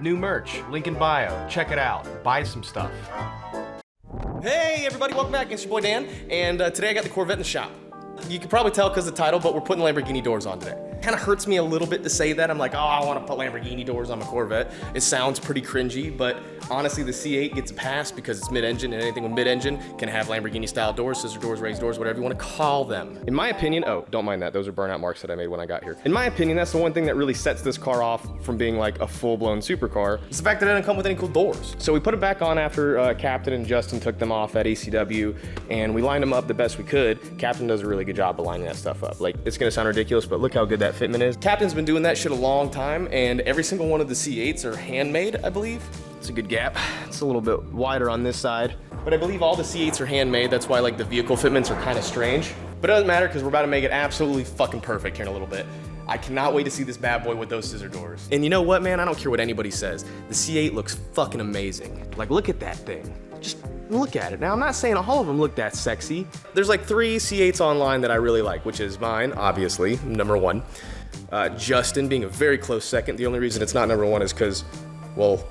New merch, link in bio. Check it out. Buy some stuff. Hey everybody, welcome back. It's your boy Dan, and today I got the Corvette in the shop. You can probably tell because of the title, but we're putting Lamborghini doors on today. Kind of hurts me a little bit to say that. I'm like, oh, I want to put Lamborghini doors on my Corvette. It sounds pretty cringy, but honestly, the C8 gets a pass because it's mid-engine, and anything with mid-engine can have Lamborghini-style doors, scissor doors, raised doors, whatever you want to call them. In my opinion, oh, don't mind that. Those are burnout marks that I made when I got here. In my opinion, that's the one thing that really sets this car off from being like a full-blown supercar. It's the fact that it doesn't come with any cool doors. So we put it back on after Captain and Justin took them off at ACW, and we lined them up the best we could. Captain does a really good job of lining that stuff up. Like, it's gonna sound ridiculous, but look how good that fitment is. Captain's been doing that shit a long time, and every single one of the C8s are handmade, I believe. It's a good gap. It's a little bit wider on this side, but I believe all the C8s are handmade. That's why like the vehicle fitments are kind of strange, but it doesn't matter because we're about to make it absolutely fucking perfect here in a little bit. I cannot wait to see this bad boy with those scissor doors. And you know what, man? I don't care what anybody says. The C8 looks fucking amazing. Like, look at that thing. Just look at it. Now, I'm not saying all of them look that sexy. There's like 3 C8s online that I really like, which is mine, obviously, number 1. Justin being a very close second. The only reason it's not number 1 is because, well,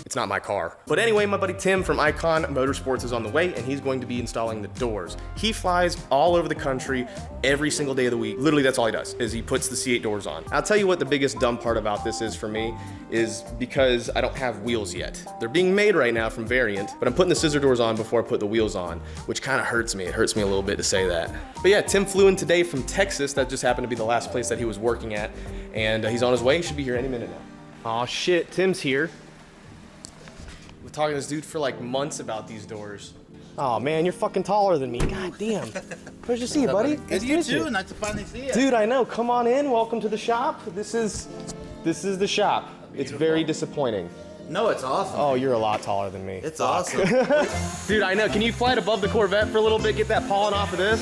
it's not my car. But anyway, my buddy Tim from Eikon Motorsports is on the way, and he's going to be installing the doors. He flies all over the country every single day of the week. Literally, that's all he does, is he puts the C8 doors on. I'll tell you what the biggest dumb part about this is for me, is because I don't have wheels yet. They're being made right now from Variant, but I'm putting the scissor doors on before I put the wheels on, which kind of hurts me. It hurts me a little bit to say that. But yeah, Tim flew in today from Texas. That just happened to be the last place that he was working at, and he's on his way. He should be here any minute now. Aw, shit, Tim's here. We're talking to this dude for like months about these doors. Oh man, you're fucking taller than me. God damn. Pleasure to see you, buddy. Good to you too. Nice to finally see you. Dude, I know. Come on in. Welcome to the shop. This is the shop. It's very disappointing. No, it's awesome. Oh, you're a lot taller than me. It's awesome. Dude, I know. Can you fly it above the Corvette for a little bit? Get that pollen off of this.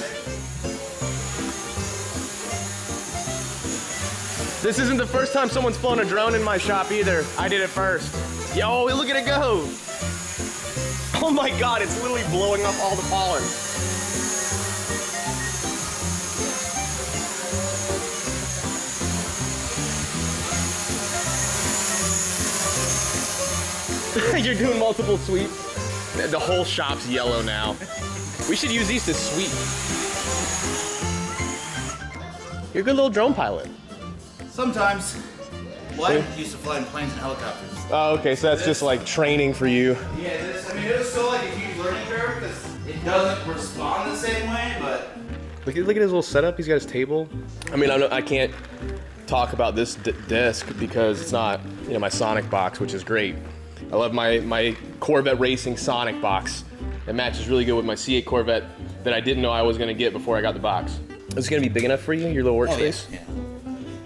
This isn't the first time someone's flown a drone in my shop either. I did it first. Yo, look at it go. Oh my God, it's literally blowing up all the pollen. You're doing multiple sweeps. The whole shop's yellow now. We should use these to sweep. You're a good little drone pilot. Sometimes. Well, I used to fly in planes and helicopters. Oh, okay, so that's just like training for you. Yeah, I mean, it was still like a huge learning curve because it doesn't respond the same way, but... Look at his little setup. He's got his table. I mean, I can't talk about this desk because it's not, you know, my Sonic box, which is great. I love my Corvette Racing Sonic box. It matches really good with my C8 Corvette that I didn't know I was gonna get before I got the box. Is it gonna be big enough for you, your little workspace? Oh, yeah.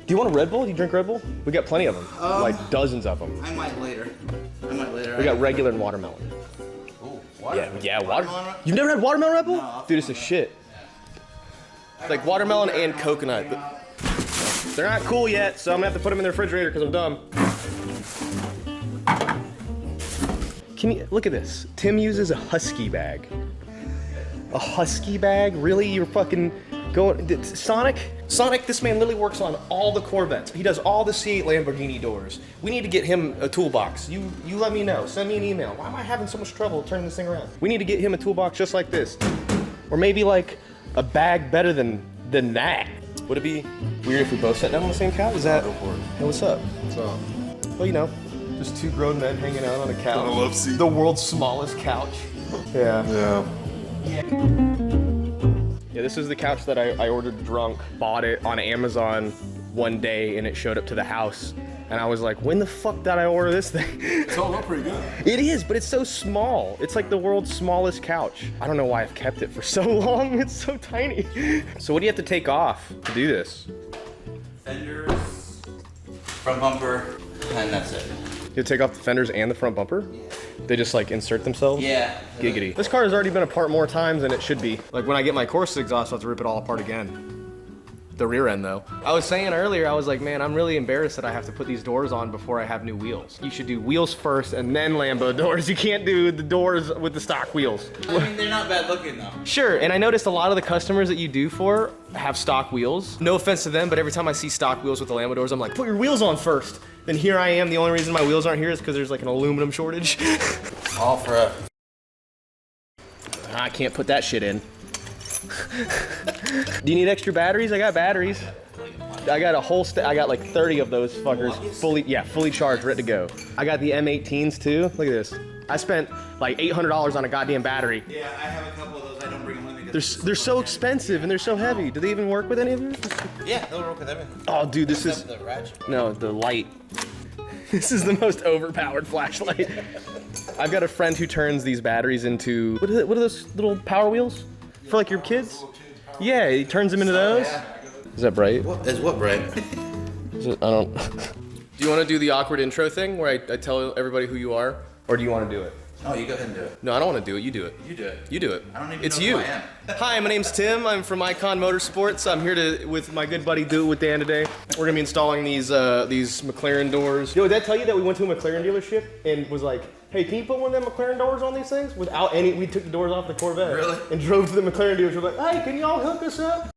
Do you want a Red Bull? Do you drink Red Bull? We got plenty of them, like dozens of them. I might later. We got regular and watermelon. Oh, watermelon? Yeah, watermelon. You've never had watermelon Red Bull? No, dude, it's a shit. It's like watermelon and coconut. But they're not cool yet, so I'm gonna have to put them in the refrigerator because I'm dumb. Can you look at this? Tim uses a Husky bag. A Husky bag? Really? You're fucking going Sonic? Sonic, this man literally works on all the Corvettes. He does all the C8 Lamborghini doors. We need to get him a toolbox. You let me know. Send me an email. Why am I having so much trouble turning this thing around? We need to get him a toolbox just like this. Or maybe like a bag better than that. Would it be weird if we both sat down on the same couch? Is that? Go for it. Hey, what's up? What's up? Well, you know, just 2 grown men hanging out on a couch. On a love seat. The world's smallest couch. Yeah. Yeah, this is the couch that I ordered drunk. Bought it on Amazon one day and it showed up to the house. And I was like, when the fuck did I order this thing? It's all up pretty good. It is, but it's so small. It's like the world's smallest couch. I don't know why I've kept it for so long. It's so tiny. So what do you have to take off to do this? Fenders, front bumper, and that's it. You take off the fenders and the front bumper? Yeah. They just like insert themselves? Yeah. Giggity. This car has already been apart more times than it should be. Like when I get my Corsa exhaust, I'll have to rip it all apart again. The rear end though. I was saying earlier, I was like, man, I'm really embarrassed that I have to put these doors on before I have new wheels. You should do wheels first and then Lambo doors. You can't do the doors with the stock wheels. I mean, they're not bad looking though. Sure, and I noticed a lot of the customers that you do for have stock wheels. No offense to them, but every time I see stock wheels with the Lambo doors, I'm like, put your wheels on first. Then here I am, the only reason my wheels aren't here is because there's like an aluminum shortage. All for a... I can't put that shit in. Do you need extra batteries? I got batteries. I got a whole I got like 30 of those fuckers fully charged, ready to go. I got the M18s too. Look at this. I spent like $800 on a goddamn battery. Yeah, I have a couple of those. I don't bring them in because They're so expensive and they're so heavy. Do they even work with any of them? yeah, they'll work with everything. Oh, dude, this is Except the ratchet. no the light. This is the most overpowered flashlight. I've got a friend who turns these batteries into what are those little Power Wheels for like your kids? Yeah, he turns them into those. Yeah. Is that bright? What is what, Brett? Is it, I don't. Do you want to do the awkward intro thing where I tell everybody who you are, or do you want to do it? No, you go ahead and do it. No, I don't want to do it. You do it. You do it. You do it. I don't even it's know you. who I am. Hi, my name's Tim. I'm from Eikon Motorsports. I'm here with my good buddy Do It With Dan today. We're gonna be installing these McLaren doors. Yo, did I tell you that we went to a McLaren dealership and was like, hey, can you put one of them McLaren doors on these things? Without any, we took the doors off the Corvette. Really? And drove to the McLaren dealership. We're like, hey, can y'all hook us up?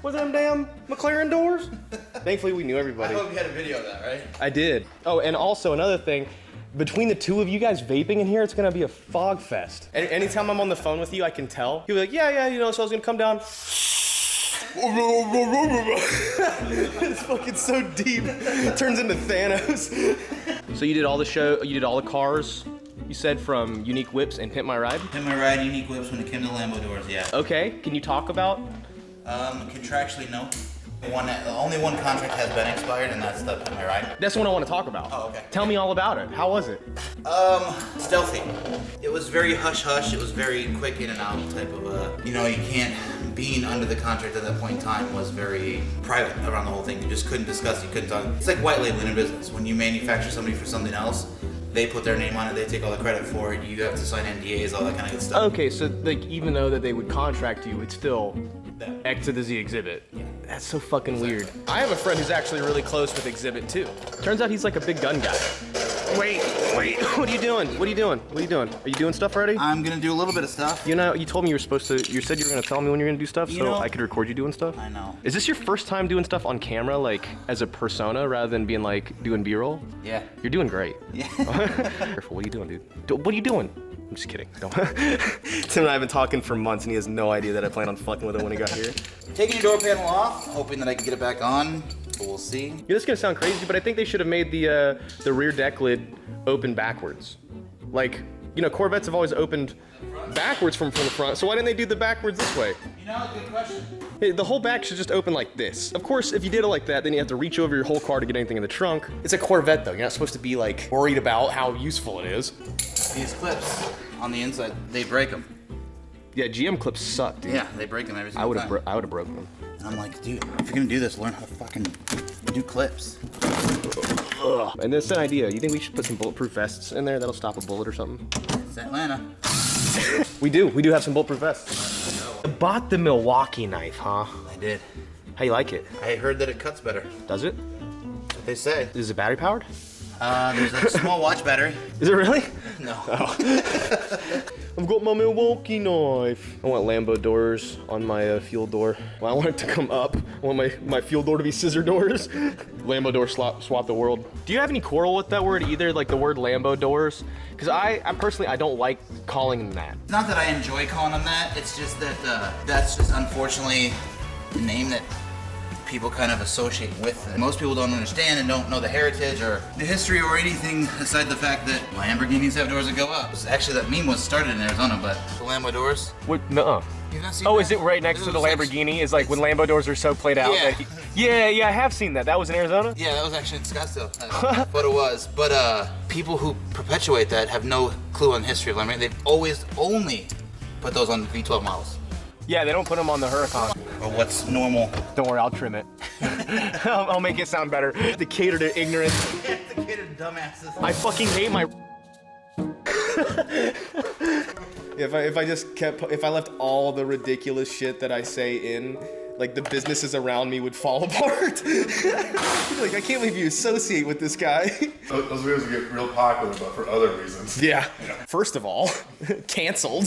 Was them damn McLaren doors? Thankfully, we knew I everybody. hope you had a video of that, right? I did. Oh, and also another thing, between the two of you guys vaping in here, it's gonna be a fog fest. Anytime I'm on the phone with you, I can tell. You'll be like, yeah, you know, so I was gonna come down. It's fucking so deep. It turns into Thanos. So you did all the show, you did all the cars, you said, from Unique Whips and Pimp My Ride? Pimp My Ride, Unique Whips when it came to Lambo doors, yeah. Okay, can you talk about? Contractually, no. Only one contract has been expired, and that's the Pimp My Ride. That's what I want to talk about. Oh, okay. Tell me all about it. How was it? Stealthy. It was very hush-hush. It was very quick in and out type of you know, you can't, being under the contract at that point in time was very private around the whole thing. You just couldn't discuss, you couldn't talk. It's like white labeling in business. When you manufacture somebody for something else, they put their name on it, they take all the credit for it, you have to sign NDAs, all that kind of good stuff. Okay, so like even though that they would contract you, it's still X to the Z exhibit. Yeah. That's so fucking weird. I have a friend who's actually really close with Exhibit too. Turns out he's like a big gun guy. Wait, what are you doing? What are you doing? What are you doing? Are you doing stuff already? I'm gonna do a little bit of stuff. You know, you told me you were supposed to, you said you were gonna tell me when you're gonna do stuff, so I could record you doing stuff? I know. Is this your first time doing stuff on camera, like as a persona, rather than being like doing B-roll? Yeah. You're doing great. Yeah. Careful, what are you doing, dude? What are you doing? I'm just kidding. Don't. Tim and I have been talking for months, and he has no idea that I plan on fucking with him when he got here. Taking your door panel off, hoping that I can get it back on, but we'll see. Yeah, this is gonna sound crazy, but I think they should have made the rear deck lid open backwards. Like, you know, Corvettes have always opened backwards from the front, so why didn't they do the backwards this way? You know, good question. Hey, the whole back should just open like this. Of course, if you did it like that, then you have to reach over your whole car to get anything in the trunk. It's a Corvette though, you're not supposed to be like worried about how useful it is. These clips on the inside, they break them. Yeah, GM clips suck, dude. Yeah, they break them every single time. I would have broken them. And I'm like, dude, if you're gonna do this, learn how to fucking do clips. Ugh. And that's an idea. You think we should put some bulletproof vests in there that'll stop a bullet or something? It's Atlanta. We do have some bulletproof vests. I bought the Milwaukee knife, huh? I did. How you like it? I heard that it cuts better. Does it? That's what they say. Is it battery powered? There's a small watch battery. Is it really? No. Oh. I've got my Milwaukee knife. I want Lambo doors on my fuel door. Well, I want it to come up. I want my fuel door to be scissor doors. Lambo door swap the world. Do you have any quarrel with that word either, like the word Lambo doors? Because I personally, I don't like calling them that. It's not that I enjoy calling them that, it's just that that's just unfortunately the name that people kind of associate with it. Most people don't understand and don't know the heritage or the history or anything aside the fact that Lamborghinis have doors that go up. Actually, that meme was started in Arizona, but the Lambo doors. What? Nuh-uh. You've not seen Oh, that? is it right next to the It's- Lamborghini? Is like when Lambo doors are so played out. Yeah. That yeah, I have seen that. That was in Arizona? Yeah, that was actually in Scottsdale. That's what it was. But people who perpetuate that have no clue on the history of Lamborghini. They've always only put those on V12 models. Yeah, they don't put them on the Huracan. Or what's normal. Don't worry, I'll trim it. I'll make it sound better. To cater to ignorance. To cater to dumbasses. I fucking hate my. If I left all the ridiculous shit that I say in, like the businesses around me would fall apart. Like, I can't believe you associate with this guy. Those videos would get real popular, but for other reasons. Yeah. First of all, canceled.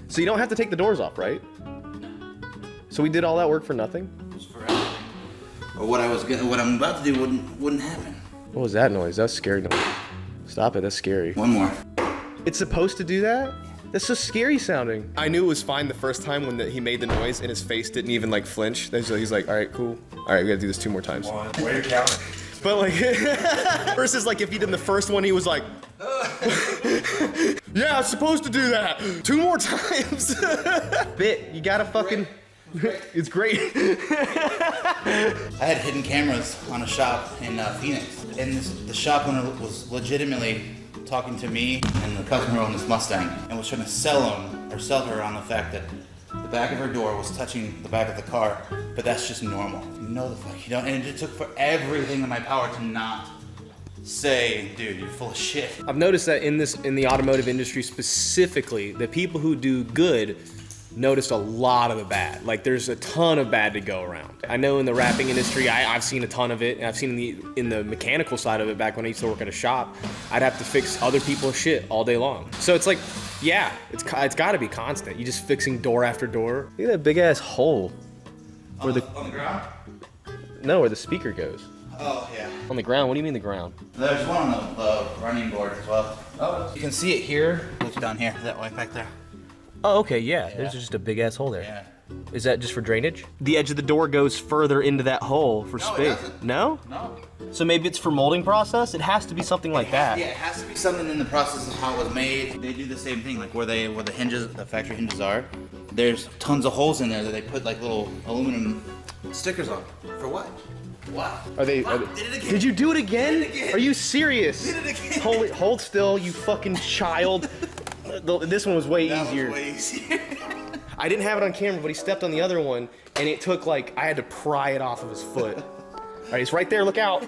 So you don't have to take the doors off, right? So we did all that work for nothing? For everything. Or what I'm about to do wouldn't happen. What was that noise? That was scary noise. Stop it, that's scary. One more. It's supposed to do that? That's so scary sounding. I knew it was fine the first time when he made the noise and his face didn't even like flinch. He's like, all right, cool. All right, we gotta do this 2 more times. One, way to count it. But like, versus like if he did the first one, he was like, yeah, I was supposed to do that 2 more times. Bit, you gotta fucking, it's great. I had hidden cameras on a shop in Phoenix, and the shop owner was legitimately talking to me and the customer on this Mustang, and was trying to sell her on the fact that the back of her door was touching the back of the car, but that's just normal. No, the fuck you don't. And it took for everything in my power to not say, dude, you're full of shit. I've noticed that in the automotive industry specifically, the people who do good noticed a lot of the bad. Like there's a ton of bad to go around. I know in the wrapping industry, I've seen a ton of it, and I've seen in the mechanical side of it back when I used to work at a shop. I'd have to fix other people's shit all day long. So it's like, yeah, it's got to be constant. You're just fixing door after door. Look at that big ass hole. On the ground? No, where the speaker goes. Oh, yeah. On the ground? What do you mean the ground? There's one on the running board as well. Oh, you can see it here. Look down here, that way, back there. Oh, okay, yeah. There's just a big ass hole there. Yeah. Is that just for drainage? The edge of the door goes further into that hole for No, it space. doesn't. No? No. So maybe it's for molding process? It has to be something like that. Yeah, it has to be something in the process of how it was made. They do the same thing, like where the hinges, the factory hinges are. There's tons of holes in there that they put like little aluminum stickers on. For what? What? Are they? What? Did it again. Did you do it again? Did it again. Are you serious? Did it again. Hold still, you fucking child. This one was way That easier. was way easier. I didn't have it on camera, but he stepped on the other one, and it took like, I had to pry it off of his foot. All right, it's right there, look out.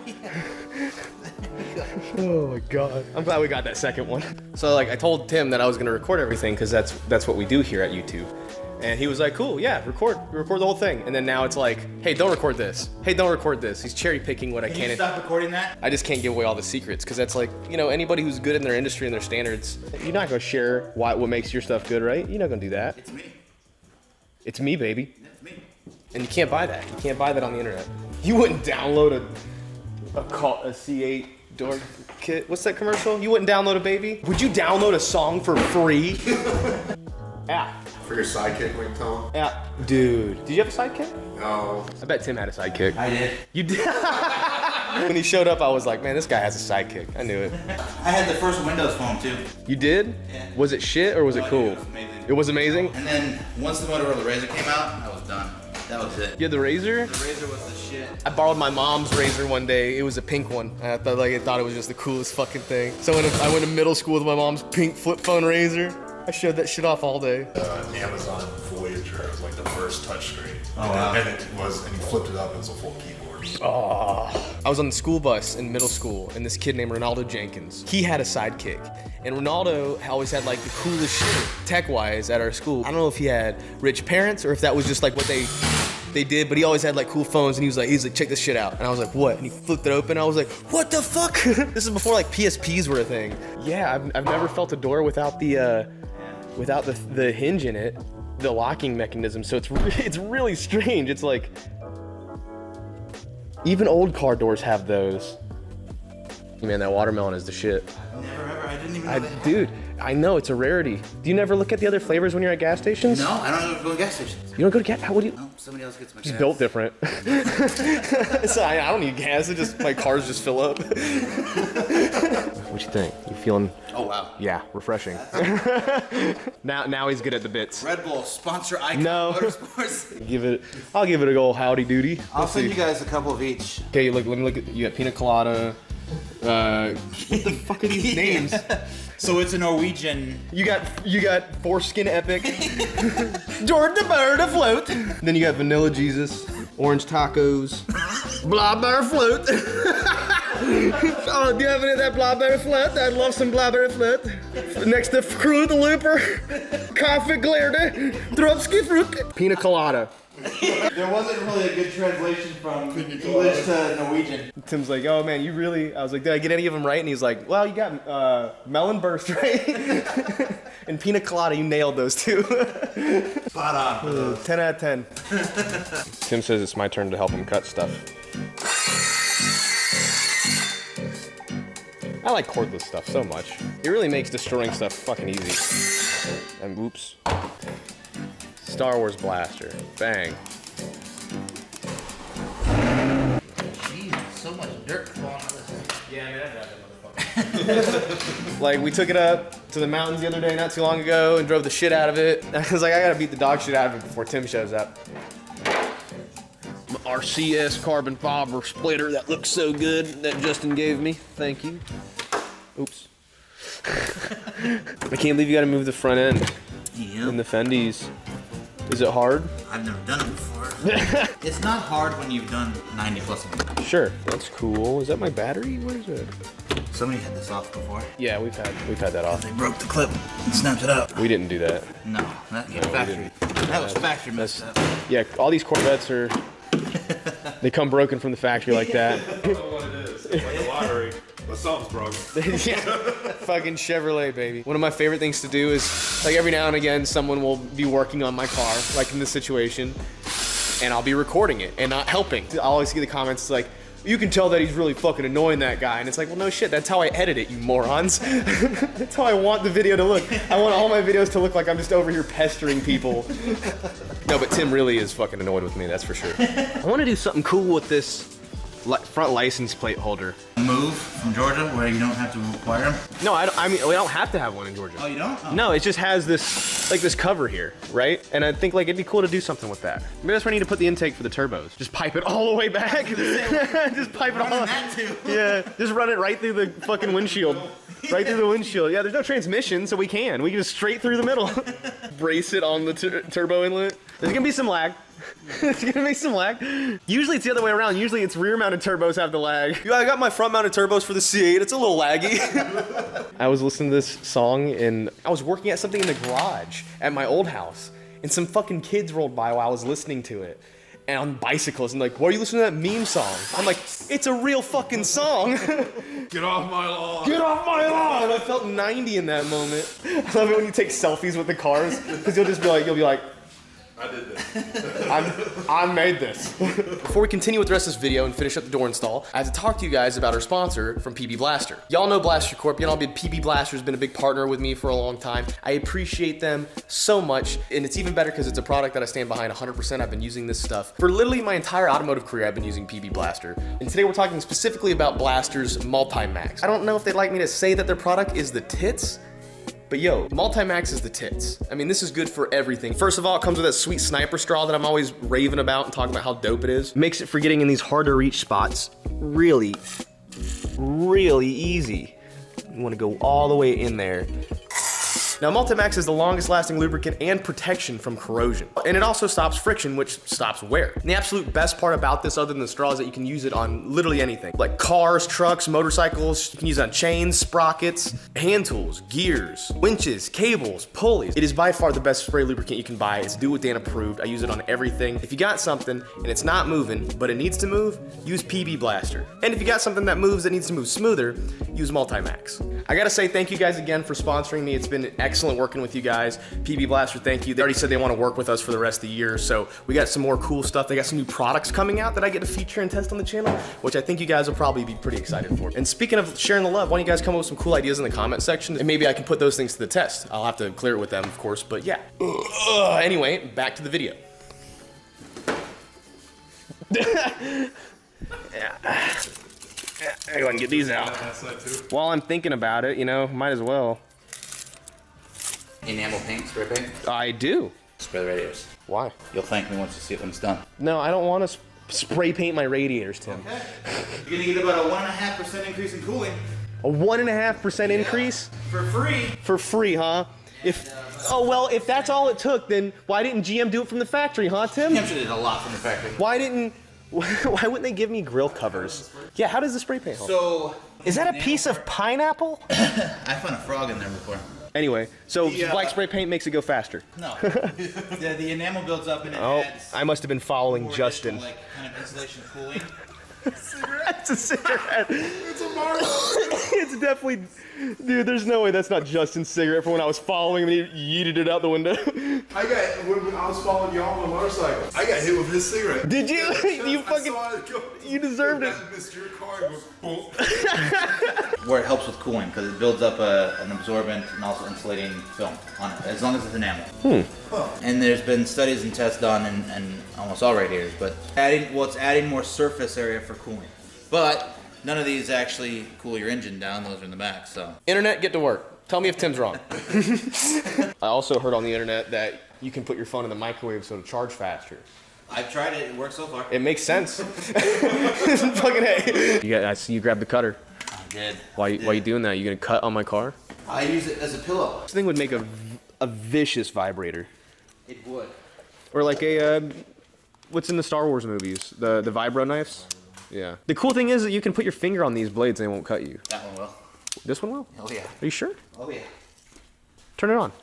Oh my God. I'm glad we got that second one. So like, I told Tim that I was gonna record everything, because that's what we do here at YouTube. And he was like, cool, yeah, record the whole thing. And then now it's like, hey, don't record this. Hey, don't record this. He's cherry picking what I Can you can. stop recording that? I just can't give away all the secrets, because that's like, you know, anybody who's good in their industry and their standards, you're not gonna share what makes your stuff good, right? You're not gonna do that. It's me. It's me, baby. It's me. And you can't buy that. You can't buy that on the internet. You wouldn't download a C8 door kit. What's that commercial? You wouldn't download a baby? Would you download a song for free? Yeah. For your sidekick, we can tell him. Yeah. Dude, did you have a sidekick? No. I bet Tim had a sidekick. I did. You did? When he showed up, I was like, man, this guy has a sidekick. I knew it. I had the first Windows phone too. You did? Yeah. Was it shit or was it Oh, cool? dude, it was amazing. It was amazing? And then once the Motorola Razr came out, I was done. That was it. You had the Razr? The Razr was the shit. I borrowed my mom's Razr one day. It was a pink one. I thought it was just the coolest fucking thing. So I went to middle school with my mom's pink flip phone Razr. I showed that shit off all day. Amazon Voyager. It was like the first touchscreen. Oh, wow. And you flipped it up, it was a full keyboard. Oh. I was on the school bus in middle school, and this kid named Ronaldo Jenkins, he had a sidekick. And Ronaldo always had like the coolest shit tech-wise at our school. I don't know if he had rich parents or if that was just like what they did, but he always had like cool phones, and he was like, check this shit out. And I was like, what? And he flipped it open. I was like, what the fuck? This is before like PSPs were a thing. Yeah, I've never felt a door without the hinge in it, the locking mechanism. So it's really strange. It's like, even old car doors have those. Man, that watermelon is the shit. Never ever. I didn't even know that. Dude, I know, it's a rarity. Do you never look at the other flavors when you're at gas stations? No, I don't ever go to gas stations. You don't go to gas? What do you? No, somebody else gets my Just gas. built different. So I don't need gas. My cars just fill up. What you think? You feeling? Oh wow. Yeah, refreshing. now he's good at the bits. Red Bull sponsor Icon No. Motorsports. I'll give it a go howdy doody. I'll send you guys a couple of each. Okay, look, let me look at, you got pina colada. What the fuck are these names? So it's a Norwegian. You got foreskin epic. George the bird afloat. Then you got vanilla Jesus, orange tacos, blaubeer float. Oh, do you have any of that blaubeer float? I'd love some blaubeer float. Next to Crew the Looper, Coffee Glerde, Drupski Fruit, pina colada. There wasn't really a good translation from English to Norwegian. Tim's like, oh man, you really, I was like, did I get any of them right? And he's like, well, you got melon burst right. And pina colada, you nailed those two. Spot on. 10 out of 10. Tim says it's my turn to help him cut stuff. I like cordless stuff so much. It really makes destroying stuff fucking easy. And oops. Star Wars blaster. Bang. Jeez, so much dirt falling out of this thing. Yeah, man, I drive that motherfucker. Like, we took it up to the mountains the other day not too long ago and drove the shit out of it. I was like, I gotta beat the dog shit out of it before Tim shows up. Our CS carbon fiber splitter that looks so good that Justin gave me. Thank you. Oops. I can't believe you gotta move the front end Yeah. in the Fendies. Is it hard? I've never done it before. It's not hard when you've done 90 plus of them. Sure. That's cool. Is that my battery? Where is it? Somebody had this off before. Yeah, we've had that off. They broke the clip and snapped it up. We didn't do that. No, that came factory. That was factory messed up. Yeah, all these Corvettes are, they come broken from the factory like that. I don't know what it is. It's like a lottery. But something's broken. Yeah, fucking Chevrolet, baby. One of my favorite things to do is, like, every now and again, someone will be working on my car, like in this situation, and I'll be recording it and not helping. I always see the comments like, you can tell that he's really fucking annoying, that guy. And it's like, well, no shit, that's how I edit it, you morons. That's how I want the video to look. I want all my videos to look like I'm just over here pestering people. No, but Tim really is fucking annoyed with me, that's for sure. I want to do something cool with this front license plate holder. Move from Georgia where you don't have to require them? No, I mean, we don't have to have one in Georgia. Oh, you don't? Oh. No, it just has this, like, this cover here, right? And I think, like, it'd be cool to do something with that. Maybe that's where I need to put the intake for the turbos. Just pipe it all the way back. Just pipe it all. That too. Yeah, just run it right through the fucking windshield. Right through the windshield. Yeah, there's no transmission, so we can just straight through the middle. Brace it on the turbo inlet. There's gonna be some lag. There's gonna be some lag. Usually it's the other way around. Usually it's rear-mounted turbos have the lag. Yeah, I got my front-mounted turbos for the C8. It's a little laggy. I was listening to this song and I was working at something in the garage at my old house, and some fucking kids rolled by while I was listening to it. And on bicycles, and like, why are you listening to that meme song? I'm like, it's a real fucking song. Get off my lawn. Get off my lawn! I felt 90 in that moment. I love it when you take selfies with the cars, because you'll be like, I did this. I made this. Before we continue with the rest of this video and finish up the door install, I have to talk to you guys about our sponsor from PB Blaster. Y'all know Blaster Corp. Y'all know PB Blaster's been a big partner with me for a long time. I appreciate them so much, and it's even better because it's a product that I stand behind 100%. I've been using this stuff for literally my entire automotive career. I've been using PB Blaster. And today we're talking specifically about Blaster's Multi-Max. I don't know if they'd like me to say that their product is the tits, but yo, Multi-Max is the tits. I mean, this is good for everything. First of all, it comes with that sweet sniper straw that I'm always raving about and talking about how dope it is. Makes it for getting in these hard to reach spots really, really easy. You wanna go all the way in there. Now, Multi-Max is the longest lasting lubricant and protection from corrosion. And it also stops friction, which stops wear. And the absolute best part about this, other than the straw, is that you can use it on literally anything. Like cars, trucks, motorcycles, you can use it on chains, sprockets, hand tools, gears, winches, cables, pulleys. It is by far the best spray lubricant you can buy. It's Do It Dan approved. I use it on everything. If you got something and it's not moving, but it needs to move, use PB Blaster. And if you got something that moves that needs to move smoother, use Multi-Max. I gotta say thank you guys again for sponsoring me. It's been excellent working with you guys. PB Blaster, thank you. They already said they want to work with us for the rest of the year, so we got some more cool stuff. They got some new products coming out that I get to feature and test on the channel, which I think you guys will probably be pretty excited for. And speaking of sharing the love, why don't you guys come up with some cool ideas in the comment section, and maybe I can put those things to the test. I'll have to clear it with them, of course, but yeah. Anyway, back to the video. I go and get these out. While I'm thinking about it, you know, might as well. Enamel paint, spray paint? I do. Spray the radiators. Why? You'll thank me once you see it when it's done. No, I don't want to spray paint my radiators, Tim. Okay. You're gonna get about a 1.5% increase in cooling. A 1.5% increase? For free. For free, huh? Oh, well, if that's all it took, then why didn't GM do it from the factory, huh, Tim? GM did a lot from the factory. Why wouldn't they give me grill covers? Yeah, how does the spray paint help? So... Is that a piece of pineapple? I found a frog in there before. Anyway, so black spray paint makes it go faster. No. the enamel builds up and it adds... I must have been following Justin. Like, kind of insulation cooling. It's a cigarette. It's a mark. It's definitely, dude. There's no way that's not Justin's cigarette from when I was following him and he yeeted it out the window. When I was following y'all on the motorcycle, I got hit with his cigarette. Did you? You fucking, you deserved it. Missed your car and boom. Where it helps with cooling because it builds up an absorbent and also insulating film on it, as long as it's enamel. And there's been studies and tests done in almost all radiators, but it's adding more surface area for cooling. But none of these actually cool your engine down, those are in the back, so. Internet, get to work. Tell me if Tim's wrong. I also heard on the internet that you can put your phone in the microwave so it'll charge faster. I've tried it, it works so far. It makes sense. Fucking hey. I see you grabbed the cutter. I did. Why you doing that? You gonna cut on my car? I use it as a pillow. This thing would make a vicious vibrator. It would. Or like a, what's in the Star Wars movies? The vibro knives? Yeah. The cool thing is that you can put your finger on these blades and they won't cut you. That one will. This one will? Oh yeah. Are you sure? Oh yeah. Turn it on.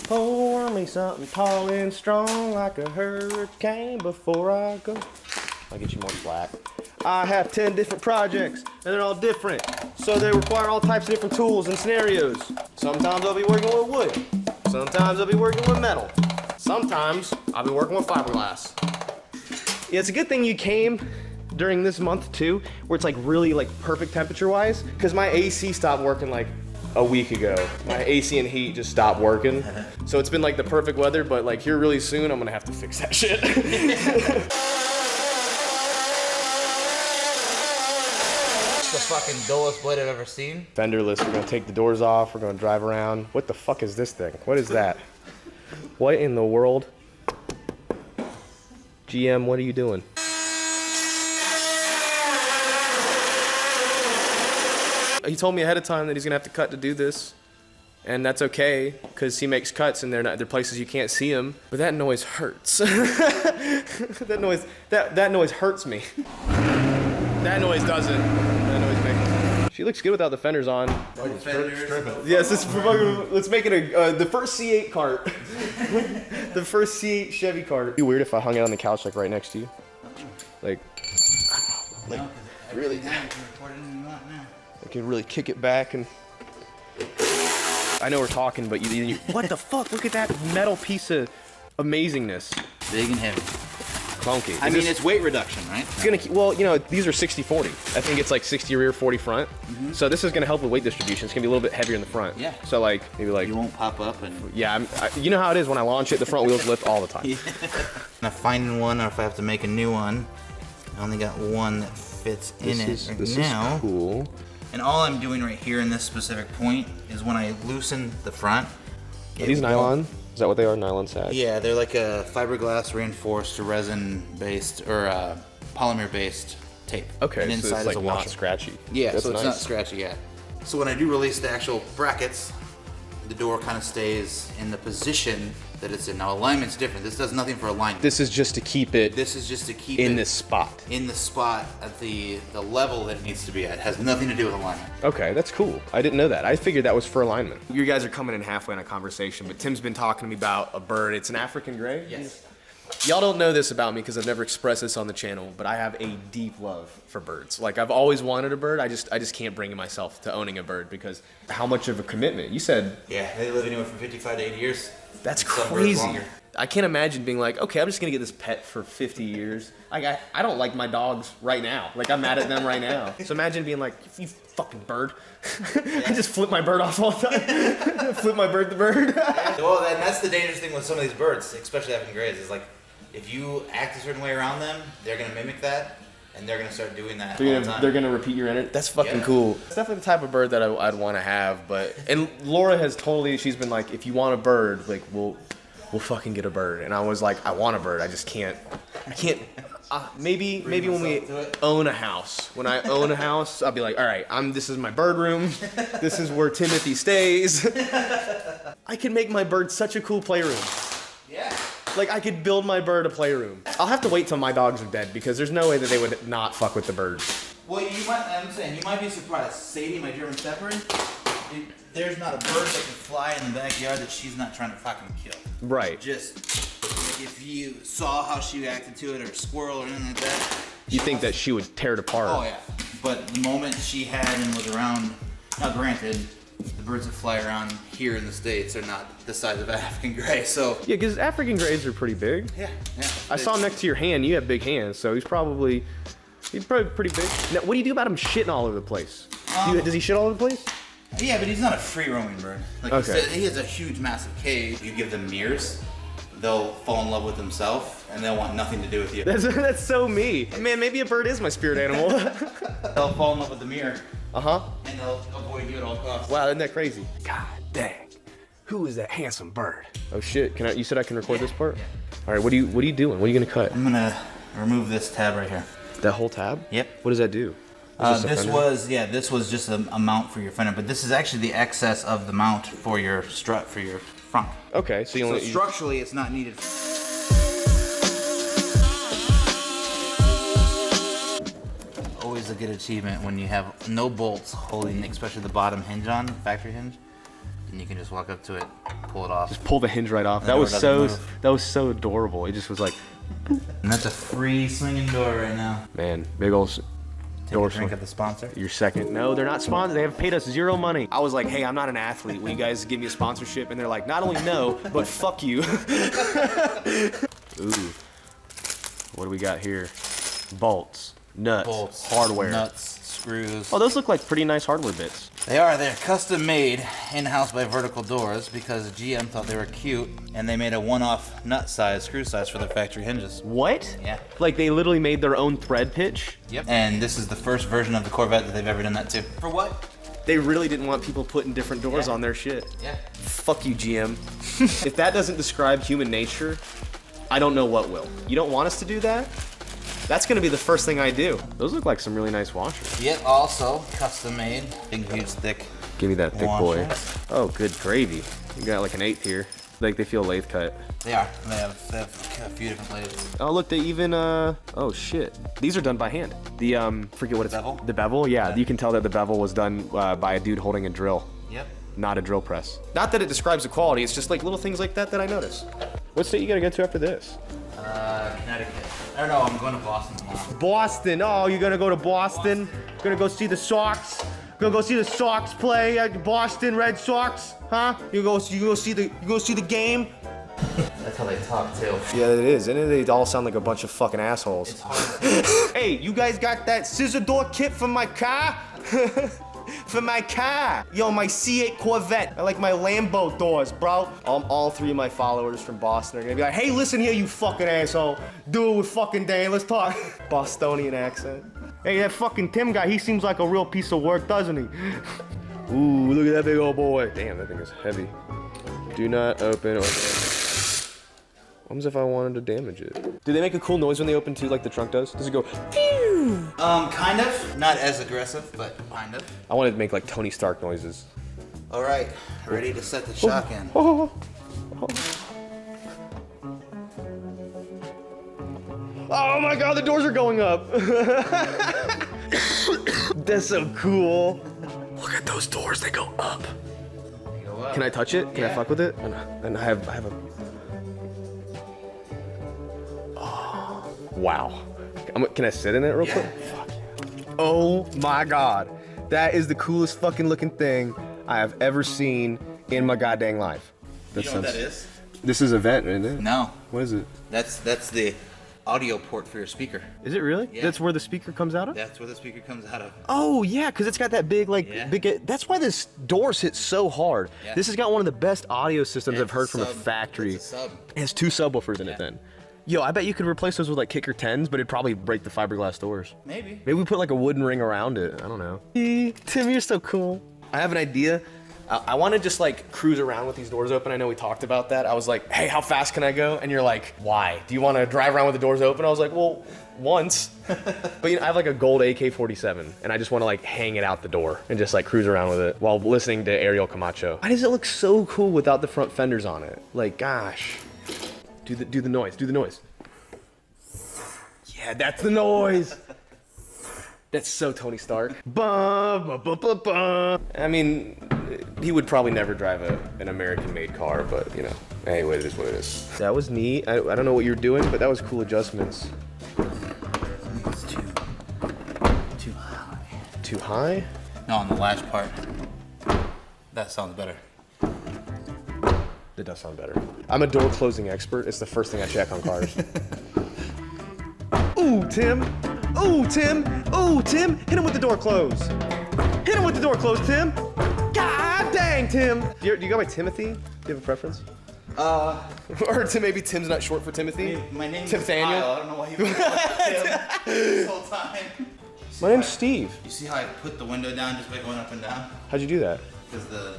Pour me something tall and strong like a hurricane before I go. I'll get you more slack. I have 10 different projects and they're all different. So they require all types of different tools and scenarios. Sometimes I'll be working with wood. Sometimes I'll be working with metal. Sometimes I'll be working with fiberglass. Yeah, it's a good thing you came during this month too, where it's like really like perfect temperature wise, because my AC stopped working like a week ago. My AC and heat just stopped working. So it's been like the perfect weather, but like here really soon, I'm gonna have to fix that shit. The fucking dullest blade I've ever seen. Fenderless, we're gonna take the doors off, we're gonna drive around. What the fuck is this thing? What is that? What in the world? GM, what are you doing? He told me ahead of time that he's gonna have to cut to do this. And that's okay, because he makes cuts and they're places you can't see him. But that noise hurts. that noise hurts me. That noise doesn't. That noise makes. She looks good without the fenders on. Yes, let's make it the first C8 cart. The first C8 Chevy cart. It'd be weird if I hung it on the couch like right next to you. Like really. I can really kick it back and. I know we're talking, but you what the fuck? Look at that metal piece of amazingness. Big and heavy. Clunky. I mean, it's weight reduction, right? It's gonna keep, well, you know, these are 60-40. I think it's like 60 rear, 40 front. So this is gonna help with weight distribution. It's gonna be a little bit heavier in the front. Yeah. So like, maybe like. You won't pop up and. Yeah, you know how it is when I launch it, the front wheels lift all the time. Yeah. I'm finding one, or if I have to make a new one. I only got one that fits in it right now. Is cool. And all I'm doing right here in this specific point is when I loosen the front. Are these nylon? Is that what they are? Nylon sash? Yeah, they're like a fiberglass reinforced resin-based or polymer-based tape. Okay, and so inside it's is like a not washer. scratchy. Yeah, that's so it's nice. not scratchy yet. So when I do release the actual brackets, the door kind of stays in the position that it's in. Now alignment's different. This does nothing for alignment. This is just to keep it. This is just to keep in it this spot. In the spot at the level that it needs to be at. It has nothing to do with alignment. Okay, that's cool. I didn't know that. I figured that was for alignment. You guys are coming in halfway in a conversation, but Tim's been talking to me about a bird. It's an African gray? Yes. Y'all don't know this about me because I've never expressed this on the channel, but I have a deep love for birds. Like, I've always wanted a bird. I just can't bring myself to owning a bird because how much of a commitment? You said... Yeah, they live anywhere from 55 to 80 years. That's Some birds crazy. longer. I can't imagine being like, okay, I'm just gonna get this pet for 50 years. Like, I don't like my dogs right now. Like, I'm mad at them right now. So imagine being like, you fucking bird. I just flip my bird off all the time. Flip my bird the bird. Well, and that's the dangerous thing with some of these birds, especially African grays, is like, if you act a certain way around them, they're gonna mimic that. And they're gonna start doing that. They're gonna repeat your energy. That's fucking cool. It's definitely the type of bird that I'd want to have. But and Laura has totally. She's been like, if you want a bird, like we'll fucking get a bird. And I was like, I want a bird. I just can't. I can't. Maybe when we own a house. When I own a house, I'll be like, all right, this is my bird room. This is where Timothy stays. I can make my bird such a cool playroom. Yeah. Like, I could build my bird a playroom. I'll have to wait till my dogs are dead because there's no way that they would not fuck with the birds. Well, you might be surprised. Sadie, my German Shepherd, there's not a bird that can fly in the backyard that she's not trying to fucking kill. Right. Just, if you saw how she reacted to it, or a squirrel or anything like that. You think that she would tear it apart? Oh, yeah. But the moment she had and was around, now granted, the birds that fly around here in the States are not the size of African gray, so. Yeah, because African grays are pretty big. Yeah. I saw him next to your hand. You have big hands, so he's probably pretty big. Now, what do you do about him shitting all over the place? Does he shit all over the place? Yeah, but he's not a free-roaming bird. Like you said, he has a huge, massive cage. You give them mirrors, they'll fall in love with themselves, and they'll want nothing to do with you. That's so me. Man, maybe a bird is my spirit animal. They'll fall in love with the mirror. Uh-huh. And they'll avoid you at all costs. Wow, isn't that crazy? God dang. Who is that handsome bird? Oh shit! You said I can record this part? All right. What are you doing? What are you gonna cut? I'm gonna remove this tab right here. That whole tab? Yep. What does that do? This was just a mount for your fender, but this is actually the excess of the mount for your strut for your front. Okay, so structurally it's not needed. Always a good achievement when you have no bolts holding, especially the bottom hinge on, factory hinge, and you can just walk up to it, pull it off. Just pull the hinge right off. That was so adorable. It just was like. And that's a free swinging door right now. Man, big old. Take a drink at the sponsor. Your second. No, they're not sponsored. They have paid us zero money. I was like, hey, I'm not an athlete. Will you guys give me a sponsorship? And they're like, not only no, but fuck you. Ooh. What do we got here? Bolts, nuts, hardware. Nuts, screws. Oh, those look like pretty nice hardware bits. They are. They're custom made in-house by Vertical Doors because GM thought they were cute, and they made a one-off nut size, screw size for their factory hinges. What? Yeah. Like they literally made their own thread pitch? Yep. And this is the first version of the Corvette that they've ever done that to. For what? They really didn't want people putting different doors on their shit. Yeah. Fuck you, GM. If that doesn't describe human nature, I don't know what will. You don't want us to do that? That's gonna be the first thing I do. Those look like some really nice washers. Yep, also custom made. Big, huge, thick. Give me that thick boy. washers. Oh, good gravy. You got like an 1/8 here. Like they feel lathe cut. They are. They have a few different lathes. Oh look, they even oh shit. These are done by hand. The forget what it's bevel? The bevel, yeah. You can tell that the bevel was done by a dude holding a drill. Yep. Not a drill press. Not that it describes the quality, it's just like little things like that I notice. What state you gotta get to after this? Connecticut. I don't know, I'm going to Boston tomorrow. Boston. Oh, you're gonna go to Boston? Gonna go see the Sox? Gonna go see the Sox play at Boston Red Sox? Huh? You go see the game? That's how they talk too. Yeah, it is. And they all sound like a bunch of fucking assholes. Hey, you guys got that scissor door kit for my car? For my car. Yo, my C8 Corvette. I like my Lambo doors, bro. All three of my followers from Boston are gonna be like, hey, listen here, you fucking asshole. Do it with fucking Dan, let's talk. Bostonian accent. Hey, that fucking Tim guy, he seems like a real piece of work, doesn't he? Ooh, look at that big old boy. Damn, that thing is heavy. Do not open or what happens if I wanted to damage it? Do they make a cool noise when they open too, like the trunk does? Does it go, phew? Kind of. Not as aggressive, but kind of. I wanted to make like Tony Stark noises. All right, ready to set the shock in. Oh my god, the doors are going up. That's so cool. Look at those doors, they go up. Can I touch it? Can I fuck with it? And I have a... Oh, wow. Can I sit in it real quick? Fuck yeah. Oh my god. That is the coolest fucking looking thing I have ever seen in my goddamn life. You know what that is? This is a vent, isn't it? No. What is it? That's the audio port for your speaker. Is it really? Yeah. That's where the speaker comes out of? That's where the speaker comes out of. Oh yeah, because it's got that big that's why this doors hit so hard. Yeah. This has got one of the best audio systems I've heard from a factory. It's a sub. It has 2 subwoofers in it then. Yo, I bet you could replace those with like kicker 10s, but it'd probably break the fiberglass doors. Maybe. Maybe we put like a wooden ring around it. I don't know. Tim, you're so cool. I have an idea. I want to just like cruise around with these doors open. I know we talked about that. I was like, hey, how fast can I go? And you're like, why? Do you want to drive around with the doors open? I was like, well, once. But you know, I have like a gold AK-47 and I just want to like hang it out the door and just like cruise around with it while listening to Ariel Camacho. Why does it look so cool without the front fenders on it? Like, gosh. Do the noise. Do the noise. Yeah, that's the noise. That's so Tony Stark. Bum, bum, bum, bum. I mean, he would probably never drive an American-made car, but you know, anyway, it is what it is. That was neat. I don't know what you're doing, but that was cool adjustments. It's too high. Too high? No, on the latch part. That sounds better. It does sound better. I'm a door closing expert. It's the first thing I check on cars. Ooh, Tim. Ooh, Tim. Ooh, Tim. Hit him with the door closed. Hit him with the door closed, Tim. God dang, Tim. Do you go by Timothy? Do you have a preference? Or maybe Tim's not short for Timothy. My name's Tim Thaniel. Kyle. I don't know why you put Tim this whole time. My name's Steve. You see how I put the window down just by going up and down? How'd you do that? Because the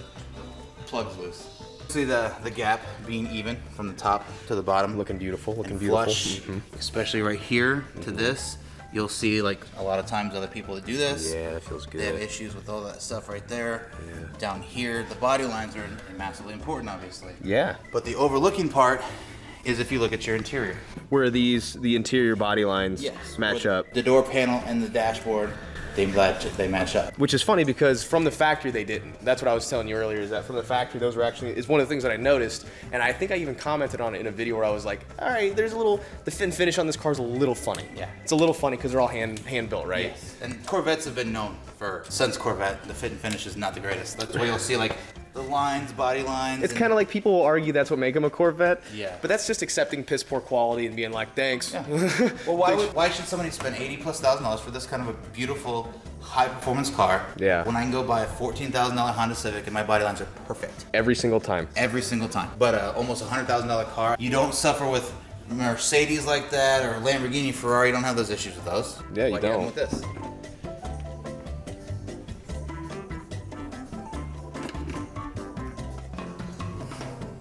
plug's loose. See the gap being even from the top to the bottom. Looking beautiful, looking and beautiful. flush, especially right here to this. You'll see like a lot of times other people that do this. Yeah, that feels good. They have issues with all that stuff right there. Yeah. Down here, the body lines are massively important, obviously. Yeah. But the overlooking part is if you look at your interior. Where the interior body lines match up. The door panel and the dashboard, they match up. Which is funny because from the factory they didn't. That's what I was telling you earlier, is that from the factory those were actually, is one of the things that I noticed, and I think I even commented on it in a video where I was like, all right, there's a little, the fin finish on this car is a little funny. Yeah. It's a little funny because they're all hand built, right? Yes. And Corvettes have been known for, since Corvette, the fit and finish is not the greatest. That's why you'll see like the lines, body lines. It's kind of like people will argue that's what make them a Corvette. Yeah. But that's just accepting piss poor quality and being like, thanks. Yeah. Well, why should somebody spend $80,000+ for this kind of a beautiful, high-performance car? Yeah. When I can go buy a $14,000 Honda Civic and my body lines are perfect Every single time. every single time. But almost $100,000 car, you don't suffer with Mercedes like that or Lamborghini, Ferrari. You don't have those issues with those. Yeah, you Like have them don't. with this.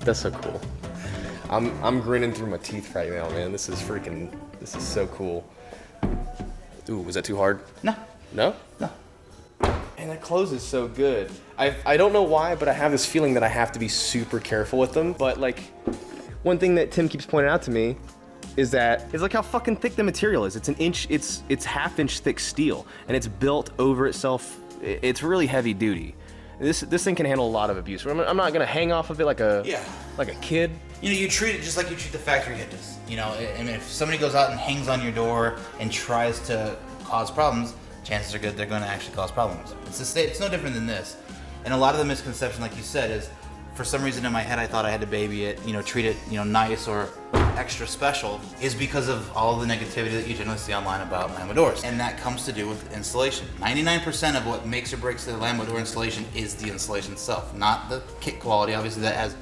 That's so cool. I'm grinning through my teeth right now, man. This is so cool. Ooh, was that too hard? No. No? No. And that closes so good. I don't know why, but I have this feeling that I have to be super careful with them. But like, one thing that Tim keeps pointing out to me is that it's like how fucking thick the material is. It's an inch, it's half-inch thick steel, and it's built over itself. It's really heavy duty. This thing can handle a lot of abuse. I'm not gonna hang off of it like a kid. You know, you treat it just like you treat the factory hinges. You know, I mean, if somebody goes out and hangs on your door and tries to cause problems, chances are good they're going to actually cause problems. It's no different than this. And a lot of the misconception, like you said, is for some reason in my head I thought I had to baby it, you know, treat it, you know, nice or extra special, is because of all the negativity that you generally see online about Lambo doors. And that comes to do with installation. 99% of what makes or breaks the Lambo door installation is the installation itself, not the kit quality. Obviously that has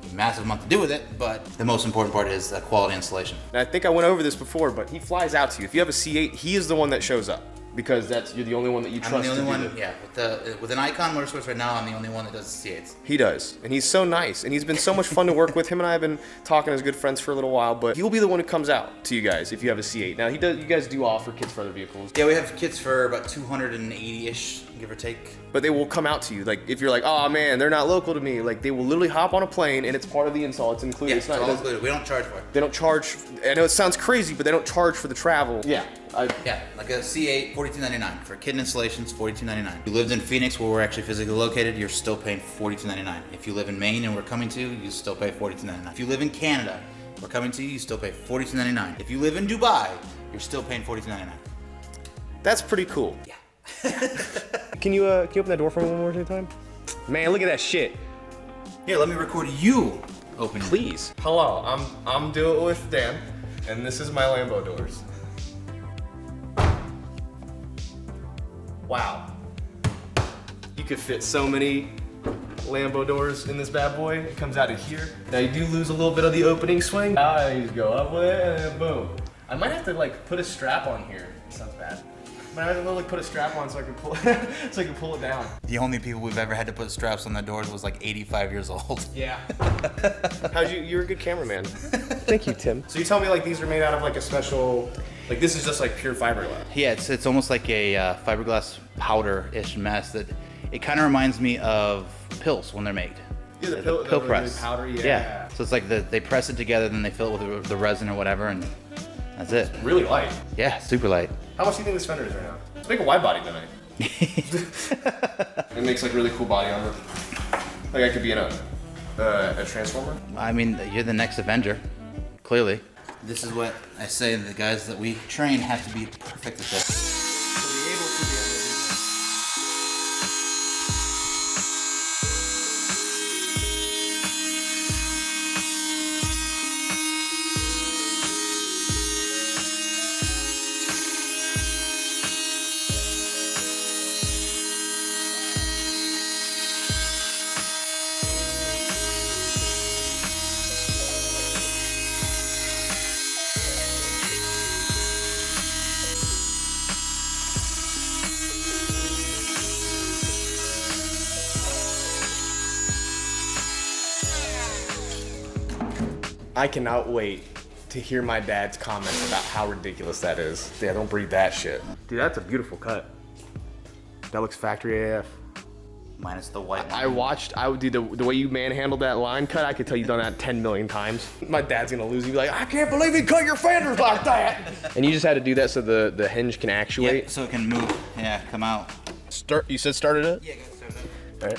a massive amount to do with it, but the most important part is the quality installation. And I think I went over this before, but he flies out to you. If you have a C8, he is the one that shows up. Because you're the only one that you trust. I'm the only to do one, it. yeah. With an Eikon Motorsports right now, I'm the only one that does the C8s. He does, and he's so nice, and he's been so much fun to work with. Him and I have been talking as good friends for a little while, but he'll be the one who comes out to you guys if you have a C8. Now, you guys do offer kits for other vehicles. Yeah, we have kits for about 280-ish, give or take. But they will come out to you. Like, if you're like, oh man, they're not local to me, like, they will literally hop on a plane, and it's part of the install. It's included. Yeah, It's not, it's all included. We don't charge for it. They don't charge. I know it sounds crazy, but they don't charge for the travel. Yeah. Yeah, like a C8, $42.99. For kit installations, $42.99. If you lived in Phoenix, where we're actually physically located, you're still paying $42.99. If you live in Maine and we're coming to you, you still pay $42.99. If you live in Canada, we're coming to you, you still pay $42.99. If you live in Dubai, you're still paying $42.99. That's pretty cool. Yeah. Can you open that door for me one more time? Man, look at that shit. Here, let me record you opening. Please. Hello, I'm DOITWITHDAN, and this is my Lambo doors. Wow. You could fit so many Lambo doors in this bad boy. It comes out of here. Now you do lose a little bit of the opening swing. You go up with it, and then boom. I might have to like put a strap on here. That sounds bad. But I have to like put a strap on so I can pull so I can pull it down. The only people we've ever had to put straps on the doors was like 85 years old. Yeah. You're a good cameraman. Thank you, Tim. So you tell me like these are made out of like a special, like this is just like pure fiberglass. Yeah, it's almost like a fiberglass powder-ish mess that it kind of reminds me of pills when they're made. Yeah, the pill press. Really powder, yeah. So it's like they press it together, then they fill it with the resin or whatever, and that's it. Really light. Yeah, super light. How much do you think this fender is right now? Let's make a wide body tonight. It makes like really cool body armor. Like I could be in a Transformer. I mean, you're the next Avenger, clearly. This is what I say, the guys that we train have to be perfect at this. I cannot wait to hear my dad's comments about how ridiculous that is. Yeah, don't breathe that shit. Dude, that's a beautiful cut. That looks factory AF. Minus the white line. I would do the way you manhandled that line cut, I could tell you've done that 10 million times. My dad's gonna lose. He'd be like, I can't believe he cut your fenders like that. And you just had to do that so the hinge can actuate? Yeah, so it can move. Yeah, come out. You said started it? Yeah, got started. All right.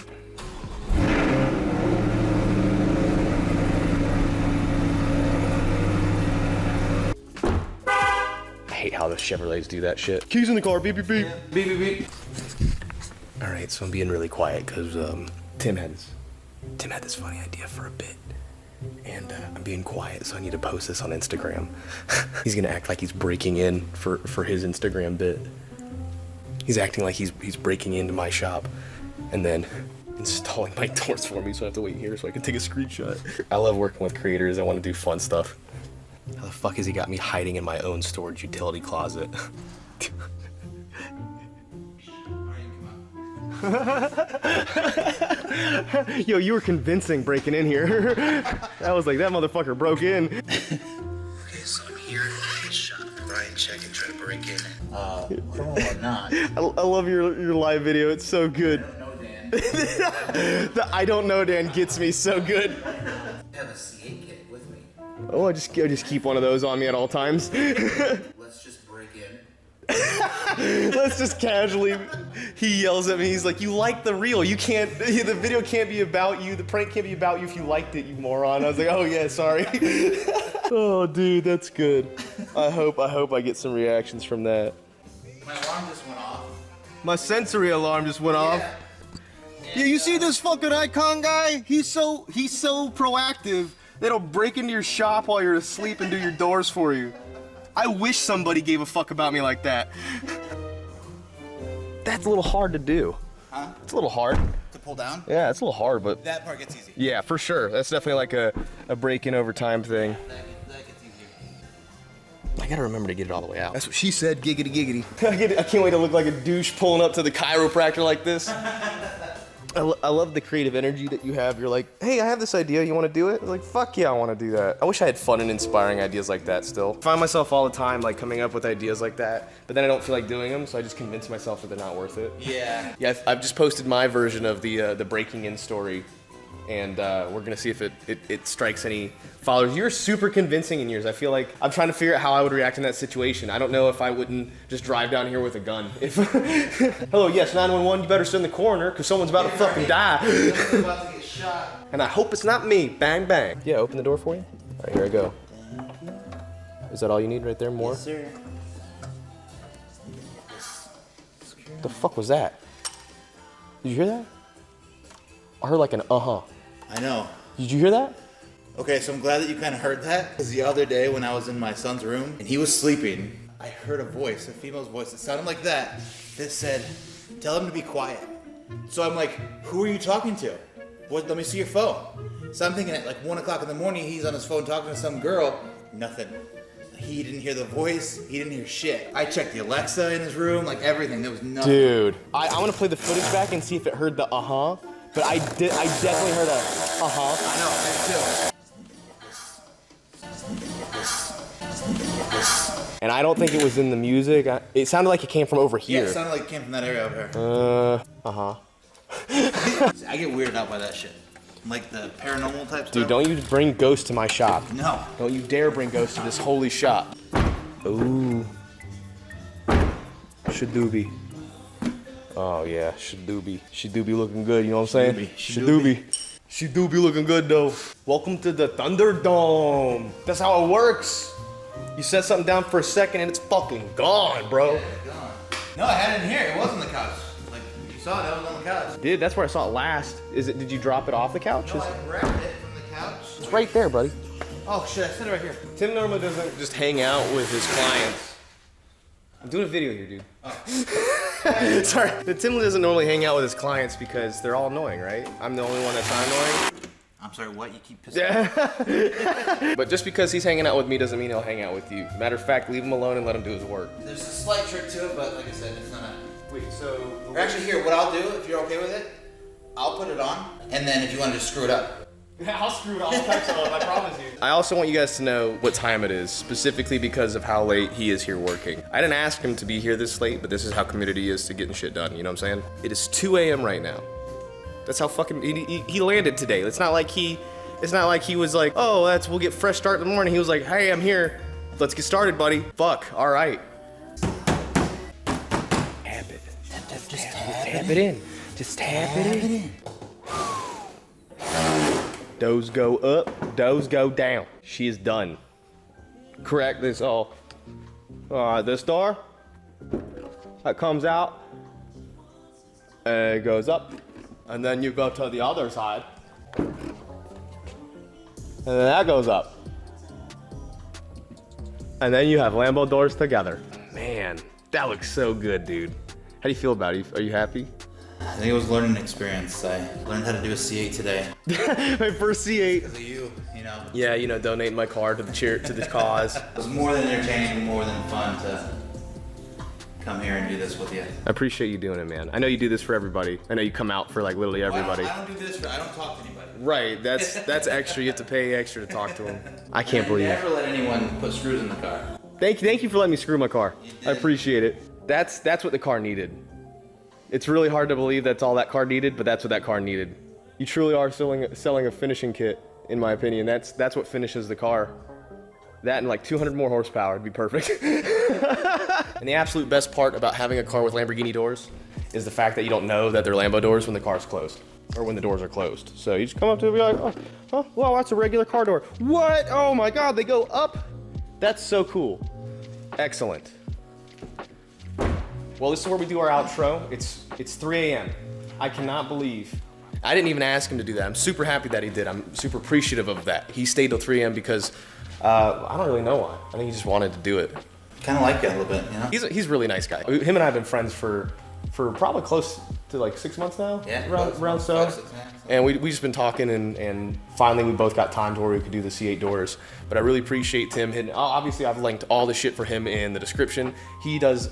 I hate how the Chevrolets do that shit. Keys in the car, beep, beep, beep. Yeah. Beep, beep, beep. All right, so I'm being really quiet because Tim had this funny idea for a bit. And I'm being quiet, so I need to post this on Instagram. He's gonna act like he's breaking in for his Instagram bit. He's acting like he's breaking into my shop and then installing my doors for me, so I have to wait here so I can take a screenshot. I love working with creators. I want to do fun stuff. How the fuck has he got me hiding in my own storage utility closet? Yo, you were convincing breaking in here. I was like, that motherfucker broke in. Okay, so I'm here in the shop. Brian check and try to break in. Probably not. I love your live video. It's so good. No, Dan. The I don't know Dan gets me so good. I have a C8 kit with me. Oh, I just keep one of those on me at all times. Let's just break in. Let's just casually. He yells at me. He's like, "You like the reel? You can't. The video can't be about you. The prank can't be about you if you liked it, you moron." I was like, "Oh yeah, sorry." Oh, dude, that's good. I hope I get some reactions from that. My alarm just went off. My sensory alarm just went off. Yeah, you see this fucking Eikon guy? He's so proactive. They don't break into your shop while you're asleep and do your doors for you. I wish somebody gave a fuck about me like that. That's a little hard to do. Huh? It's a little hard. To pull down? Yeah, it's a little hard, but That part gets easy. yeah, for sure. That's definitely like a break-in over time thing. That gets easier. I gotta remember to get it all the way out. That's what she said, giggity giggity. I can't wait to look like a douche pulling up to the chiropractor like this. I love the creative energy that you have. You're like, hey, I have this idea. You want to do it? I was like, fuck yeah, I want to do that. I wish I had fun and inspiring ideas like that still. I find myself all the time like coming up with ideas like that, but then I don't feel like doing them, so I just convince myself that they're not worth it. Yeah. Yeah, I've just posted my version of the breaking in story, and we're gonna see if it strikes any followers. You're super convincing in yours. I feel like I'm trying to figure out how I would react in that situation. I don't know if I wouldn't just drive down here with a gun. If hello, yes, 911. You better sit in the corner because someone's about to fucking die. Someone's about to get shot. And I hope it's not me. Bang bang. Yeah, open the door for you. All right, here I go. Is that all you need right there? More? Yes, sir. The fuck was that? Did you hear that? I heard like an uh-huh. I know. Did you hear that? Okay, so I'm glad that you kind of heard that. Because the other day when I was in my son's room and he was sleeping, I heard a voice, a female's voice. It sounded like that. That said, tell him to be quiet. So I'm like, who are you talking to? what? Let me see your phone. So I'm thinking at like 1 o'clock in the morning, he's on his phone talking to some girl. Nothing. He didn't hear the voice. He didn't hear shit. I checked the Alexa in his room, like everything. There was nothing. Dude, I want to play the footage back and see if it heard the uh-huh. But I definitely heard a uh-huh. I know, I too. And I don't think it was in the music. It sounded like it came from over Yeah, here. it sounded like it came from that area over here. Uh-huh. I get weirded out by that shit. Like the paranormal type stuff. Dude, don't you bring ghosts to my shop. No. Don't you dare bring ghosts to this holy shop. Ooh. Shadoobie. Oh yeah, Shadoobie. Shadoobie looking good, you know what I'm saying? Shadoobie. Shadoobie looking good though. Welcome to the Thunderdome. That's how it works. You set something down for a second and it's fucking gone, bro. Yeah, gone. No, I had it in here. It was on the couch. Like, you saw it, that was on the couch. Dude, that's where I saw it last. Did you drop it off the couch? No, I grabbed it from the couch. It's right there, buddy. Oh shit, I set it right here. Tim normally doesn't just hang out with his clients. I'm doing a video here, dude. Oh. Sorry. Tim doesn't normally hang out with his clients because they're all annoying, right? I'm the only one that's not annoying. I'm sorry, what? You keep pissing me. But just because he's hanging out with me doesn't mean he'll hang out with you. Matter of fact, leave him alone and let him do his work. There's a slight trick to it, but like I said, it's not a... Wait, so... Or actually, here, what I'll do, if you're okay with it, I'll put it on, and then if you want to just screw it up. I'll screw it all types of up, I promise you. I also want you guys to know what time it is, specifically because of how late he is here working. I didn't ask him to be here this late, but this is how committed he is to getting shit done, you know what I'm saying? It is 2 a.m. right now. That's how fucking, he landed today. It's not like he was like, oh, we'll get fresh start in the morning. He was like, hey, I'm here. Let's get started, buddy. Fuck, all right. Tap it. Just tap it in. Just tap it in. Doors go up, doors go down. She is done. Correct this all. This door, that comes out, and it goes up, and then you go to the other side, and then that goes up. And then you have Lambo doors together. Man, that looks so good, dude. How do you feel about it? Are you happy? I think it was a learning experience. I learned how to do a C8 today. My first C8. Because of you, you know. Yeah, you know, donating my car to the cause. It was more than entertaining, more than fun to come here and do this with you. I appreciate you doing it, man. I know you do this for everybody. I know you come out for like literally everybody. I don't do this I don't talk to anybody. Right, that's extra. You have to pay extra to talk to them. I can't believe it. Never let anyone put screws in the car. Thank you for letting me screw my car. I appreciate it. That's what the car needed. It's really hard to believe that's all that car needed, but that's what that car needed. You truly are selling a finishing kit, in my opinion. That's what finishes the car. That and like 200 more horsepower would be perfect. And the absolute best part about having a car with Lamborghini doors is the fact that you don't know that they're Lambo doors when the car's closed, or when the doors are closed. So you just come up to it and be like, oh, wow, that's a regular car door. What? Oh my God, they go up? That's so cool. Excellent. Well, this is where we do our outro. It's 3 a.m. I cannot believe. I didn't even ask him to do that. I'm super happy that he did. I'm super appreciative of that. He stayed till 3 a.m. because I don't really know why. I think he just wanted to do it. Kind of like you a little bit, you know? He's a really nice guy. Him and I have been friends for probably close to like 6 months now. Yeah, around so. 5, 6 months. And we just been talking and finally we both got time to where we could do the C8 doors. But I really appreciate Tim hitting. Obviously, I've linked all the shit for him in the description. He does.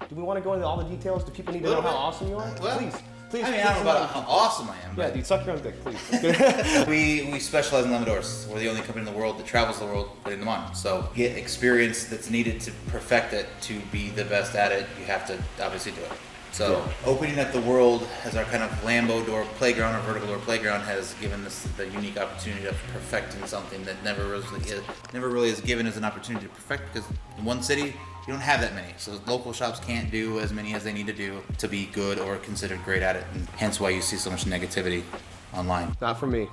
Do we want to go into all the details? Do people need to know how awesome you are? Well, Please. I mean, I don't know about how awesome I am. Yeah, But dude, suck your own dick, please. we specialize in Lambo doors. We're the only company in the world that travels the world putting them on. So get experience that's needed to perfect it, to be the best at it. You have to obviously do it. So opening up the world as our kind of Lambo door playground or vertical door playground has given us the unique opportunity of perfecting something that never really is given as an opportunity to perfect, because in one city you don't have that many. So local shops can't do as many as they need to do to be good or considered great at it, and hence why you see so much negativity online. Not for me.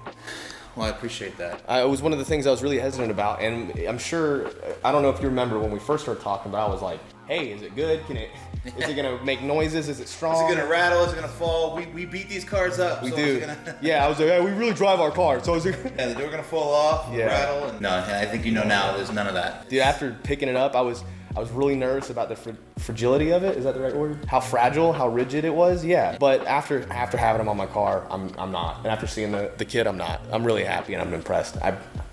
Well, I appreciate that. It was one of the things I was really hesitant about, and I'm sure, I don't know if you remember when we first started talking about it, I was like, hey, is it good? Is it gonna make noises? Is it strong? Is it gonna rattle? Is it gonna fall? We beat these cars up. We so do. Is it gonna... Yeah, I was like, hey, we really drive our car. So is it? Yeah, the door gonna fall off, Yeah. rattle. And... No, I think you know now. There's none of that. Dude, after picking it up, I was I was really nervous about the fragility of it. Is that the right word? How fragile, how rigid it was. Yeah. But after having them on my car, I'm not. And after seeing the kid, I'm not. I'm really happy and I'm impressed.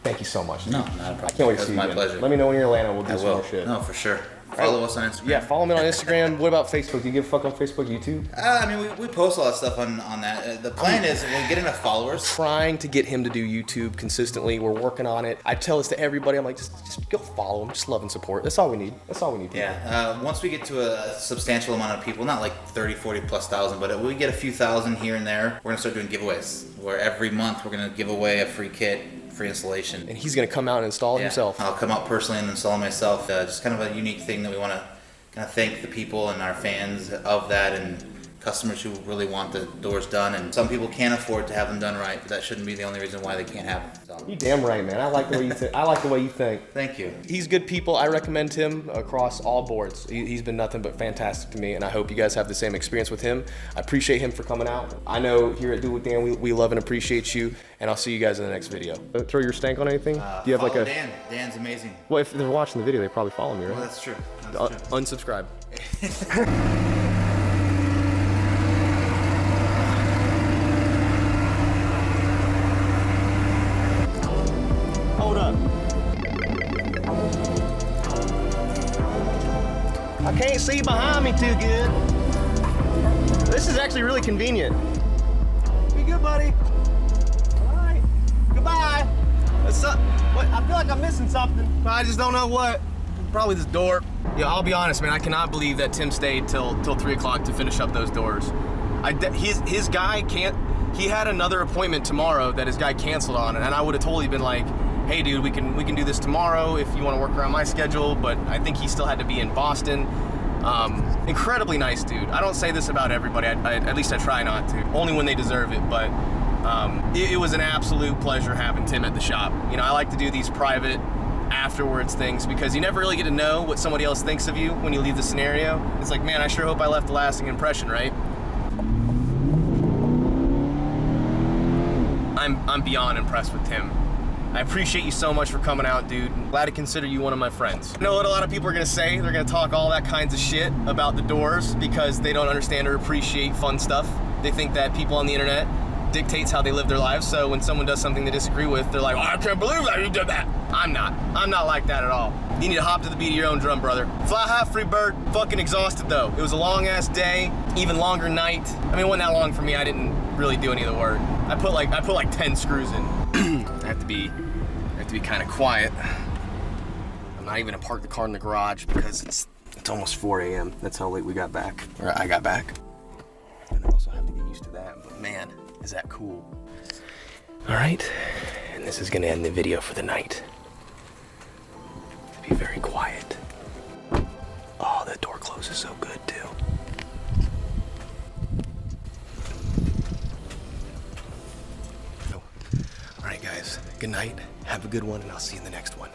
Thank you so much. No, not a problem. I can't wait to see you my again. pleasure. Let me know when you're in Atlanta. We'll do I some will. more shit. No, for sure. Follow us on Instagram. Yeah, follow me on Instagram. What about Facebook? Do you give a fuck on Facebook, YouTube? I mean, we post a lot of stuff on that. The plan is when we get enough followers. Trying to get him to do YouTube consistently. We're working on it. I tell this to everybody. I'm like, just go follow him. Just love and support. That's all we need. That's all we need. Yeah. Once we get to a substantial amount of people, not like 30, 40 plus thousand, but we get a few thousand here and there, we're gonna start doing giveaways. Where every month we're gonna give away a free kit, free installation. And he's gonna come out and install it himself. I'll come out personally and install it myself. Just kind of a unique thing that we want to kind of thank the people and our fans of that and customers who really want the doors done. And some people can't afford to have them done right, but that shouldn't be the only reason why they can't have them. So. You damn right, man. I like the way you think. I like the way you think. Thank you. He's good people. I recommend him across all boards. He's been nothing but fantastic to me, and I hope you guys have the same experience with him. I appreciate him for coming out. I know here at Do It With Dan, we love and appreciate you, and I'll see you guys in the next video. Throw your stank on anything? Do you have like a... Dan. Dan's amazing. Well, if they're watching the video, they probably follow me, right? Well, that's true. That's true. Unsubscribe. Hold up. I can't see behind me too good. This is actually really convenient. Be good, buddy. All right. Goodbye. What? I feel like I'm missing something, but I just don't know what. Probably this door. Yeah, I'll be honest, man. I cannot believe that Tim stayed till 3 o'clock to finish up those doors. His guy can't. He had another appointment tomorrow that his guy canceled on, and I would have totally been like, "Hey, dude, we can do this tomorrow if you want to work around my schedule." But I think he still had to be in Boston. Incredibly nice dude. I don't say this about everybody. At least I try not to. Only when they deserve it. But it was an absolute pleasure having Tim at the shop. You know, I like to do these private afterwards things because you never really get to know what somebody else thinks of you when you leave the scenario. It's like, man, I sure hope I left a lasting impression, right? I'm beyond impressed with Tim. I appreciate you so much for coming out, dude. I'm glad to consider you one of my friends. I know what a lot of people are gonna say. They're gonna talk all that kinds of shit about the doors because they don't understand or appreciate fun stuff. They think that people on the internet dictates how they live their lives, so when someone does something they disagree with, they're like, "Oh, I can't believe that you did that." I'm not like that at all. You need to hop to the beat of your own drum, brother. Fly high, free bird. Fucking exhausted though. It was a long ass day, even longer night. I mean, it wasn't that long for me. I didn't really do any of the work. I put like 10 screws in. I have to be kind of quiet. I'm not even gonna park the car in the garage because it's almost 4 a.m. That's how late we got back, or I got back. And I also have to get used to that, but man, is that cool. All right, and this is gonna end the video for the night. Be very quiet. Oh, the door closes so good too. Oh. All right, guys, good night. Have a good one, and I'll see you in the next one.